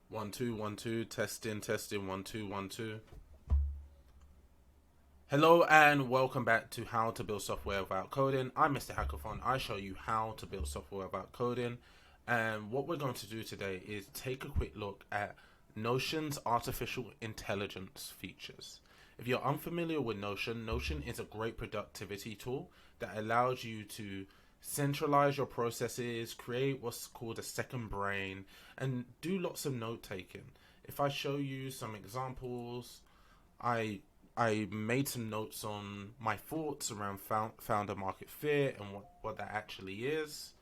One two one two testing testing 1 2 1 2. Hello and welcome back to How to Build Software Without Coding. I'm Mr. Hackathon. I show you how to build software without coding. And what we're going to do today is take a quick look at Notion's artificial intelligence features. If you're unfamiliar with Notion is a great productivity tool that allows you to centralize your processes, create what's called a second brain, and do lots of note taking. If I show you some examples, I made some notes on my thoughts around founder market fit and what that actually is.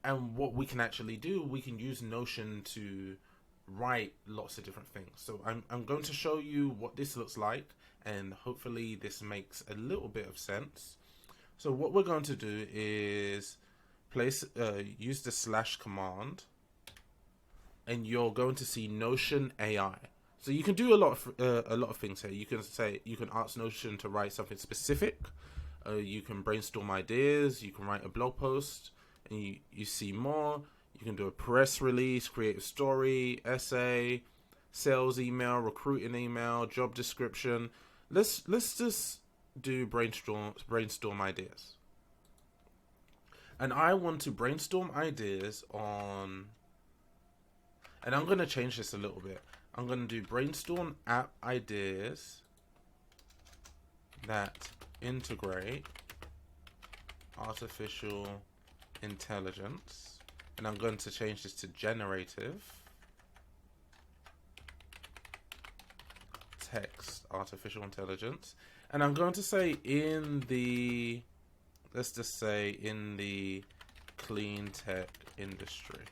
And what we can actually do, we can use Notion to write lots of different things. So I'm going to show you what this looks like, and hopefully this makes a little bit of sense. So what we're going to do is use the slash command, and you're going to see Notion AI. So you can do a lot of things here. You can ask Notion to write something specific. You can brainstorm ideas. You can write a blog post, and you see more. You can do a press release, create a story, essay, sales email, recruiting email, job description. Let's just do brainstorm ideas. And I want to brainstorm ideas on, and I'm going to change this a little bit. I'm going to do brainstorm app ideas that integrate artificial intelligence. And I'm going to change this to generative text artificial intelligence. And I'm going to say let's just say in the clean tech industry.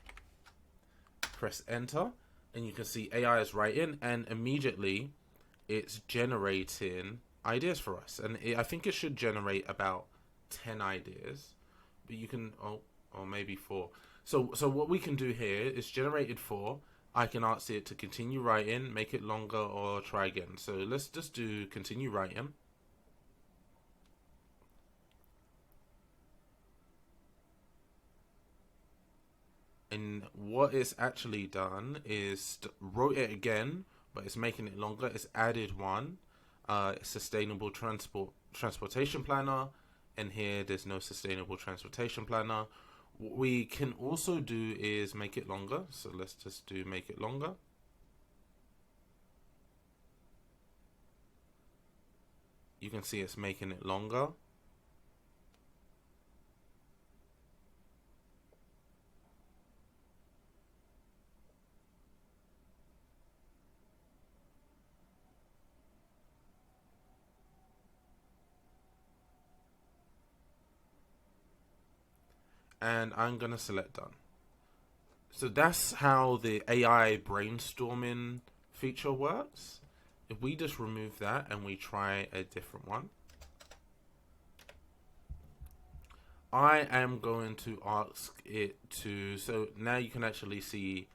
Press enter. And you can see AI is writing, and immediately it's generating ideas for us. And I think it should generate about 10 ideas, but you can, or maybe 4. So what we can do here is generated 4. I can ask it to continue writing, make it longer, or try again. So let's just do continue writing. And what it's actually done is wrote it again, but it's making it longer. It's added one, sustainable transportation planner, and here there's no sustainable transportation planner. What we can also do is make it longer. So let's just do make it longer. You can see it's making it longer. And I'm going to select done. So that's how the AI brainstorming feature works. If we just remove that and we try a different one, I am going to ask it to, so now you can actually see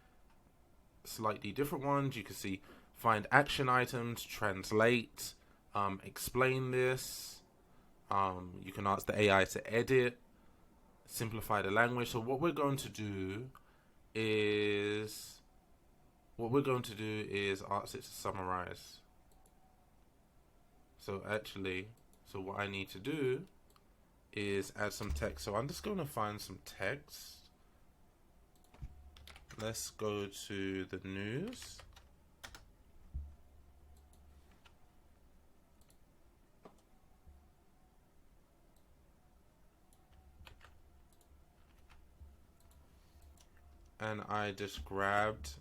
slightly different ones. You can see find action items, translate, explain this. You can ask the AI to edit, simplify the language. So what we're going to do is ask it to summarize. So what I need to do is add some text. So I'm just going to find some text. Let's go to the news. And I just grabbed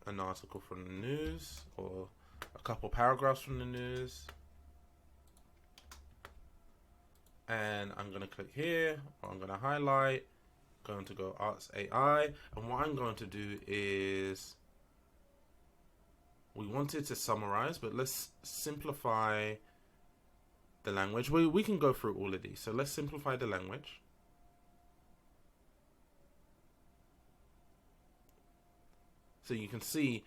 an article from the news or a couple paragraphs from the news. And I'm going to click here, or I'm going to highlight, going to go Arts AI. And what I'm going to do is, we wanted to summarize, but let's simplify the language. We can go through all of these. So let's simplify the language. So you can see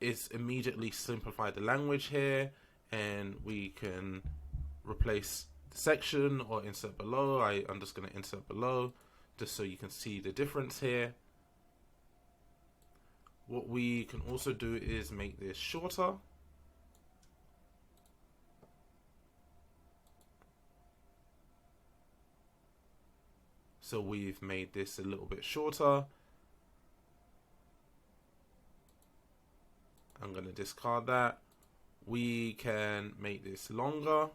it's immediately simplified the language here, and we can replace the section or insert below. I'm just going to insert below just so you can see the difference here. What we can also do is make this shorter. So we've made this a little bit shorter. I'm going to discard that. We can make this longer.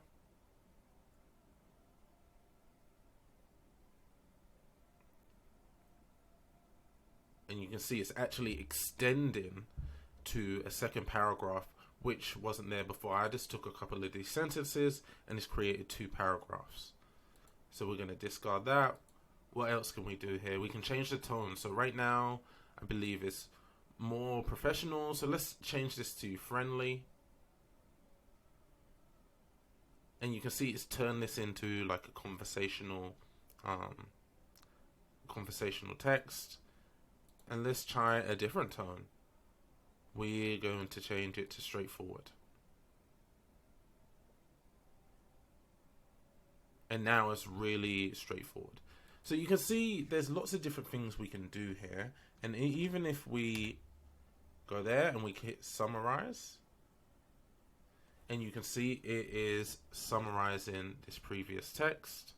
And you can see it's actually extending to a second paragraph, which wasn't there before. I just took a couple of these sentences and it's created 2 paragraphs. So we're going to discard that. What else can we do here? We can change the tone. So right now, I believe it's more professional. So let's change this to friendly. And you can see it's turned this into like a conversational text. And let's try a different tone. We're going to change it to straightforward. And now it's really straightforward. So you can see there's lots of different things we can do here. And even if we go there and we hit summarize, and you can see it is summarizing this previous text.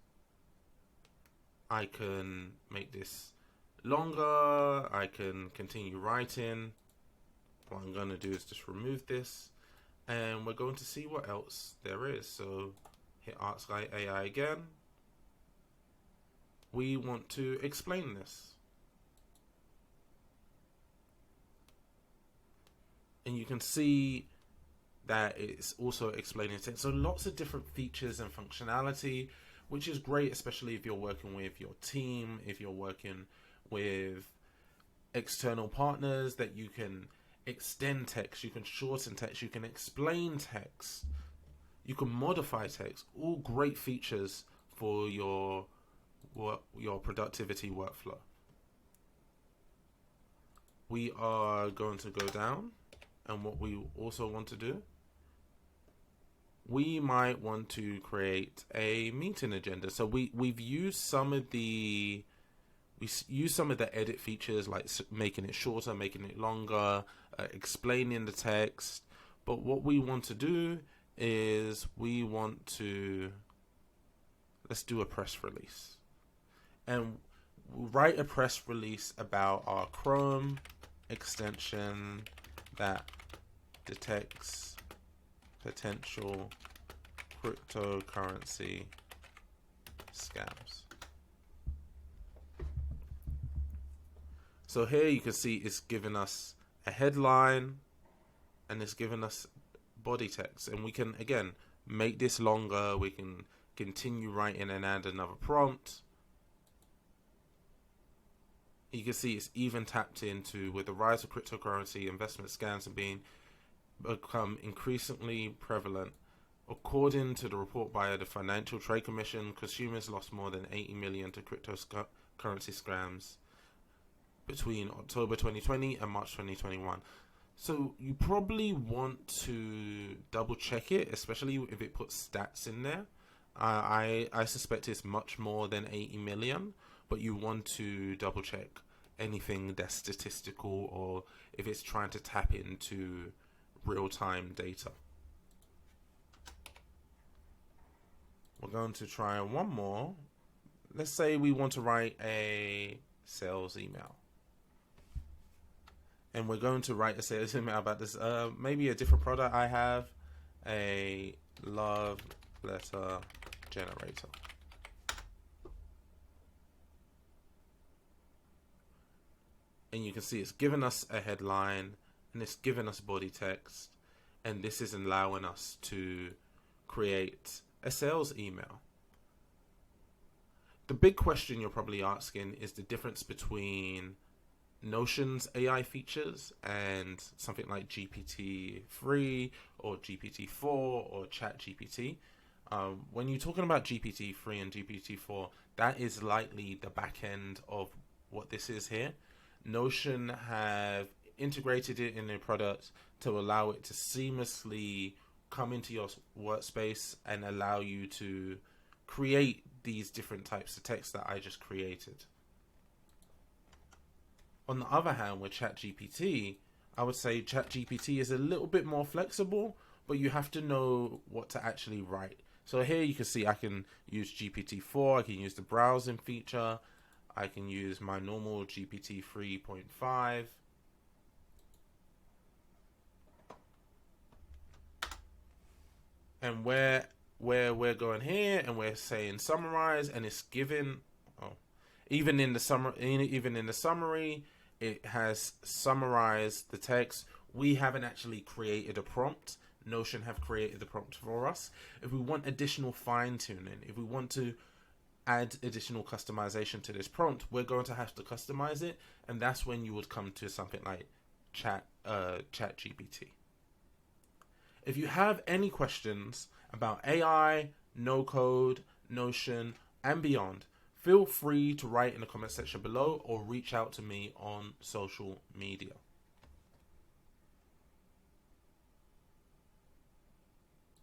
I can make this longer. I can continue writing. What I'm going to do is just remove this, and we're going to see what else there is. So hit Ask AI again. We want to explain this. And you can see that it's also explaining it. So lots of different features and functionality, which is great, especially if you're working with your team, if you're working with external partners, that you can extend text, you can shorten text, you can explain text, you can modify text. All great features for your productivity workflow. We are going to go down, and what we also want to do, we might want to create a meeting agenda. So we've used some of the edit features, like making it shorter, making it longer, explaining the text. But what we want to do is let's do a press release. And write a press release about our Chrome extension that detects potential cryptocurrency scams. So here you can see it's given us a headline and it's given us body text, and we can again make this longer. We can continue writing and add another prompt. You can see it's even tapped into, with the rise of cryptocurrency, investment scams have become increasingly prevalent. According to the report by the Financial Trade Commission, consumers lost more than 80 million to cryptocurrency scams between October 2020 and March 2021. So you probably want to double check it, especially if it puts stats in there. I suspect it's much more than 80 million, but you want to double check anything that's statistical or if it's trying to tap into real-time data. We're going to try one more. Let's say we want to write a sales email. And we're going to write a sales email about this, maybe a different product I have, a love letter generator. And you can see it's given us a headline and it's given us body text, and this is allowing us to create a sales email. The big question you're probably asking is the difference between Notion's AI features and something like GPT-3 or GPT-4 or ChatGPT. When you're talking about GPT-3 and GPT-4, that is likely the back end of what this is here. Notion have integrated it in their product to allow it to seamlessly come into your workspace and allow you to create these different types of text that I just created. On the other hand, with ChatGPT, I would say ChatGPT is a little bit more flexible, but you have to know what to actually write. So here you can see I can use GPT-4, I can use the browsing feature, I can use my normal GPT 3.5. And where we're going here and we're saying summarize, and it's given, even in the summary, it has summarized the text. We haven't actually created a prompt. Notion have created the prompt for us. If we want additional fine tuning, if we want to add additional customization to this prompt, we're going to have to customize it, and that's when you would come to something like ChatGPT. If you have any questions about AI, no code, Notion, and beyond, feel free to write in the comment section below or reach out to me on social media.